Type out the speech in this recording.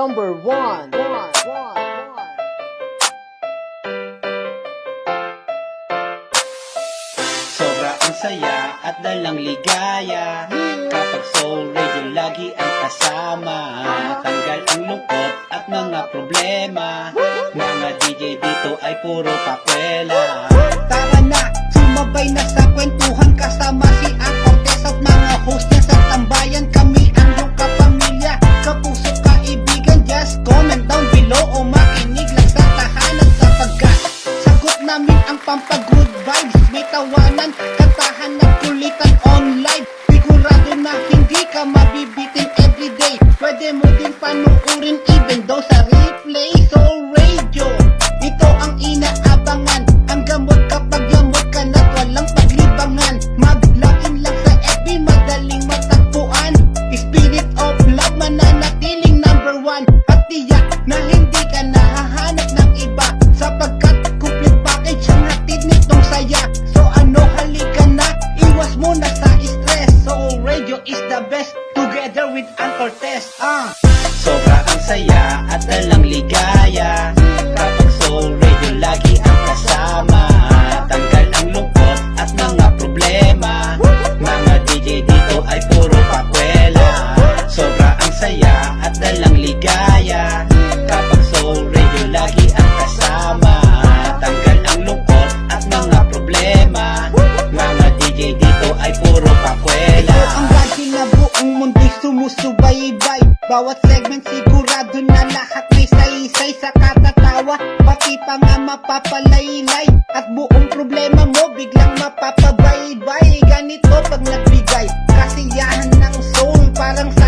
number one. Sobra ang saya at dalang ligaya kapag Soul Radio lagi ang kasama. Tanggal ang lungkot at mga problema. Mga DJ dito ay puro pakwela. Tara na, sumabay na sa kwentuhan kasama si Ang Cortez at mga host niya sa tambayan. Kami ang iyong kapamilya, kapuso, kaibigan. Just comment down below o makinig lang sa tahanan sapagkat sagot namin ang pampagood vibes. May tawanan, kantahan at kulitan online. Sigurado na hindi ka mabibitin everyday. Pwede mo din panuurin even daw sa replay. Soul Radio, ito ang inaabangan. Ang gamot kapag yamot ka na't walang paglibangan. Mag-login lang sa FB, madaling matagpuan. Spirit of Love, mananatiling number one. At tiyak na hindi ka nahahanap ng iba, sapagkat complete package ang hatid nitong saya. So ano, halika na, iwas mo na sa stress. Soul Radio is the best, together with Ang Cortez. Sobra ang saya at dalang ligaya kapag Soul Radio lagi ang kasama. Tanggal ang lungkot at mga problema. Mga DJ dito ay puro pakwela. Sobra ang saya at dalang ligaya kapag Soul Radio lagi ang kasama. Tanggal ang lungkot at mga problema. Mga DJ dito ay puro pakwela. Ang radyo na buong mundo'y sumusubaybay. Bawat segment sigurado na lahat may saysay sa katatawa, pati pa nga mapapalaylay. At buong problema mo biglang mapapabaybay. Ganito pag nagbigay kasiyahan ng soul, parang sa